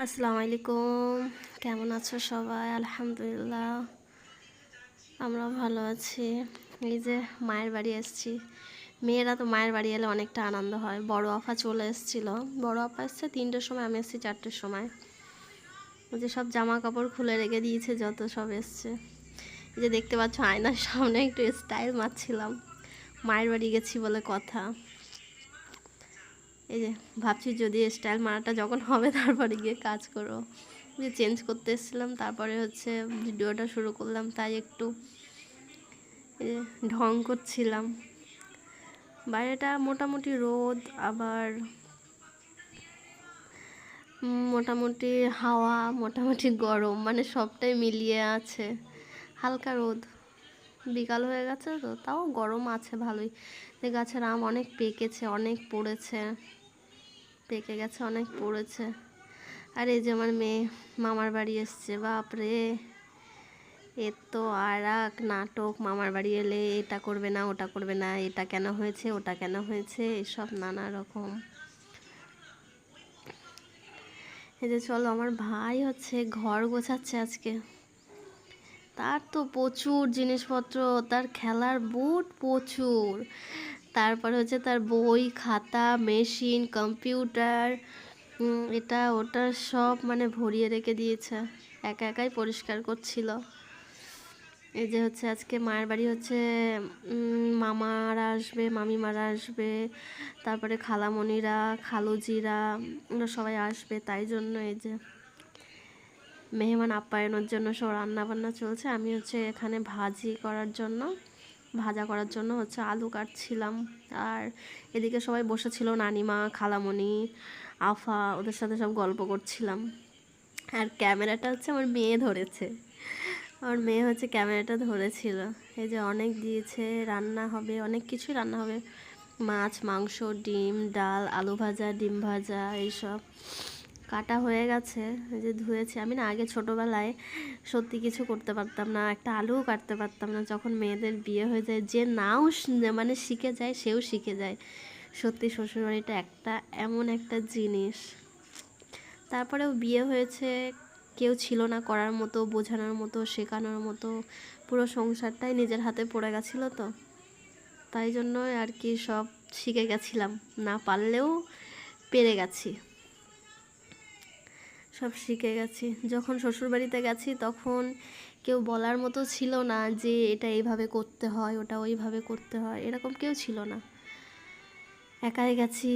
আসসালামু আলাইকুম। কেমন আছো সবাই? আলহামদুলিল্লাহ আমরা ভালো আছি। এই যে মায়ের বাড়ি এসেছি। মেয়েরা তো মায়ের বাড়ি এলে অনেকটা আনন্দ হয়। বড় আপা চলে এসেছিল। বড় আপা এসছে 3টের সময়, আমি এসেছি 4টের সময়। ওই যে সব জামা কাপড় খুলে রেখে দিয়েছে, যত সব এসছে। এই যে দেখতে পাচ্ছ আয়নার সামনে একটু স্টাইল মারছিলাম, মায়ের বাড়ি গেছি বলে কথা। এই যে ভাবছি যদি স্টাইল মারাটা যখন হবে তারপরে গিয়ে কাজ করবো। যে চেঞ্জ করতে এসেছিলাম, তারপরে হচ্ছে ভিডিওটা শুরু করলাম, তাই একটু ঢং করছিলাম। বাইরেটা মোটামুটি রোদ, আবার মোটামুটি হাওয়া, মোটামুটি গরম, মানে সবটাই মিলিয়ে আছে। হালকা রোদ, বিকাল হয়ে গেছে তো তাও গরম আছে ভালোই। গাছের আম অনেক পেকেছে, অনেক পড়েছে, পেকে গেছে, অনেক পড়েছে। আর এই যে আমার মেয়ে মামার বাড়ি এসছে, বাপরে এর তো আর এক নাটক। মামার বাড়ি এলে এটা করবে না, ওটা করবে না, এটা কেন হয়েছে, ওটা কেন হয়েছে, এসব নানা রকম। এই যে চলো, আমার ভাই হচ্ছে ঘর গোছাচ্ছে আজকে। তার তো প্রচুর জিনিসপত্র, তার খেলার বুট প্রচুর, তারপরে হচ্ছে তার বই খাতা মেশিন কম্পিউটার, এটা ওটা সব মানে ভরিয়ে রেখে দিয়েছে। একা একাই পরিষ্কার করছিল। এই যে হচ্ছে আজকে মায়ের বাড়ি হচ্ছে মামারা আসবে, মামিমারা আসবে, তারপরে খালামণিরা, খালুজিরা, ওরা সবাই আসবে। তাই জন্য এই যে মেহমান আপ্যায়নের জন্য সব রান্না বান্না চলছে। আমি হচ্ছে এখানে ভাজা করার জন্য হচ্ছে আলু কাটছিলাম। আর এদিকে সবাই বসেছিল, নানিমা, খালামণি, আফা, ওদের সাথে সব গল্প করছিলাম। আর ক্যামেরাটা হচ্ছে আমার মেয়ে ধরেছে, আমার মেয়ে হচ্ছে ক্যামেরাটা ধরেছিল। এই যে অনেক দিয়েছে, রান্না হবে, অনেক কিছুই রান্না হবে। মাছ, মাংস, ডিম, ডাল, আলু ভাজা, ডিম ভাজা, এইসব কাটা হয়ে গেছে। এই যে ধুয়েছি। আমি না আগে ছোটোবেলায় সত্যি কিছু করতে পারতাম না, একটা আলুও কাটতে পারতাম না। যখন মেয়েদের বিয়ে হয়ে যায়, যে নাও মানে শিখে যায় সেও শিখে যায়। সত্যি শ্বশুরবাড়িটা এমন একটা জিনিস। তারপরেও বিয়ে হয়েছে, কেউ ছিল না করার মতো, বোঝানোর মতো, শেখানোর মতো। পুরো সংসারটাই নিজের হাতে পড়ে গেছিলো তো, তাই জন্য আর কি সব শিখে গেছিলাম, না পারলেও পেরে গেছি, সব শিখে গেছি। যখন শ্বশুরবাড়িতে গেছি তখন কেউ বলার মতো ছিল না যে এটা এইভাবে করতে হয়, ওটা ওইভাবে করতে হয়, এরকম কেউ ছিল না। একাই গেছি,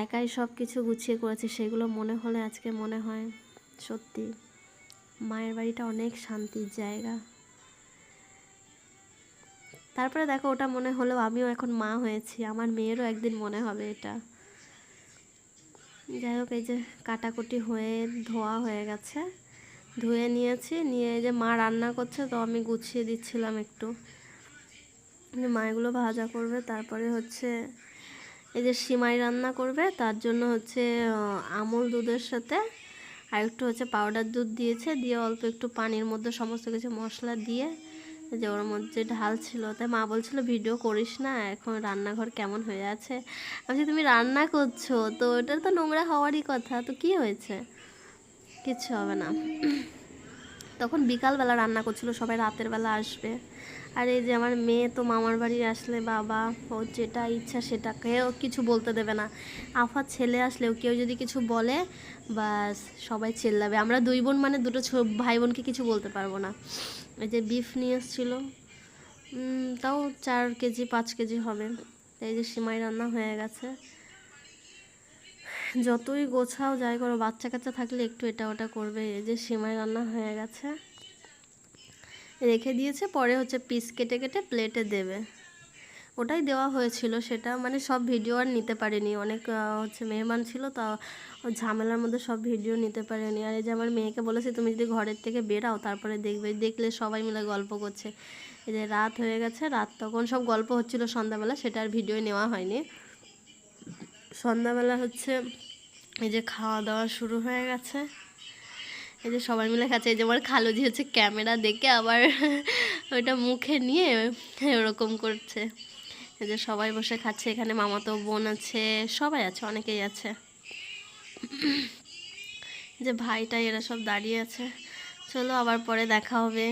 একাই সব কিছু গুছিয়ে করেছি। সেগুলো মনে হলে আজকে মনে হয় সত্যি মায়ের বাড়িটা অনেক শান্তির জায়গা। তারপরে দেখো, ওটা মনে হলেও আমিও এখন মা হয়েছি, আমার মেয়েরও একদিন মনে হবে এটা। যাই হোক, এই যে কাটাকুটি হয়ে ধোয়া হয়ে গেছে, ধুয়ে নিয়েছি, নিয়ে এই যে মা রান্না করছে তো আমি গুছিয়ে দিচ্ছিলাম একটু। মা এগুলো ভাজা করবে, তারপরে হচ্ছে এই যে সিমাই রান্না করবে। তার জন্য হচ্ছে আমুল দুধের সাথে আর একটু হচ্ছে পাউডার দুধ দিয়েছে, দিয়ে অল্প একটু পানির মধ্যে সমস্ত কিছু মশলা দিয়ে যে ওর মধ্যে ঢাল ছিল। তাই মা বলছিল ভিডিও করিস না, এখন রান্নাঘর কেমন হয়ে আছে। আমি তুমি রান্না করছো তো ওটা তো নোংরা হওয়ারই কথা, তো কি হয়েছে, কিচ্ছু হবে না। তখন বিকালবেলা রান্না করছিল, সবাই রাতের বেলা আসবে। আর এই যে আমার মেয়ে তো মামার বাড়ি আসলে বাবা, ওর যেটা ইচ্ছা সেটা, কেউ কিছু বলতে দেবে না। আফার ছেলে আসলেও কেউ যদি কিছু বলে বাস সবাই চেল্লাবে। আমরা 2 বোন মানে দুটো ভাই বোনকে কিছু বলতে পারবো না। এই যে বিফ নিয়ে এসেছিলো, তাও 4 কেজি 5 কেজি হবে। এই যে সিমাই রান্না হয়ে গেছে। যতই গোছাও যাই করো, বাচ্চা কাচ্চা থাকলে একটু এটা ওটা করবে। এই যে সিমাই রান্না হয়ে গেছে, রেখে দিয়েছে, পরে হচ্ছে পিস কেটে কেটে প্লেটে দেবে। ওটাই দেওয়া হয়েছিল, সেটা মানে সব ভিডিও আর নিতে পারিনি, অনেক হচ্ছে মেহমান ছিল, তা ঝামেলার মধ্যে সব ভিডিও নিতে পারিনি। আর এই যে আমার মেয়েকে বলেছি তুমি যদি ঘরের থেকে বেরাও তারপরে দেখবে, দেখলে সবাই মিলে গল্প করছে। এই যে রাত হয়ে গেছে, রাত তখন সব গল্প হচ্ছিল সন্ধ্যাবেলা, সেটা আর ভিডিও নেওয়া হয়নি। সন্ধ্যাবেলা হচ্ছে এই যে খাওয়া দাওয়া শুরু হয়ে গেছে। এই যে সবাই মিলে খাচ্ছে। এই যে আমার খালুজি হচ্ছে ক্যামেরা দেখে আবার ওইটা মুখে নিয়ে ওরকম করছে। এই যে সবাই বসে খাচ্ছে, এখানে মামাতো বোন আছে, সবাই আছে, অনেকেই আছে। যে ভাইটাই এরা সব দাঁড়িয়ে আছে। চলো আবার পরে দেখা হবে।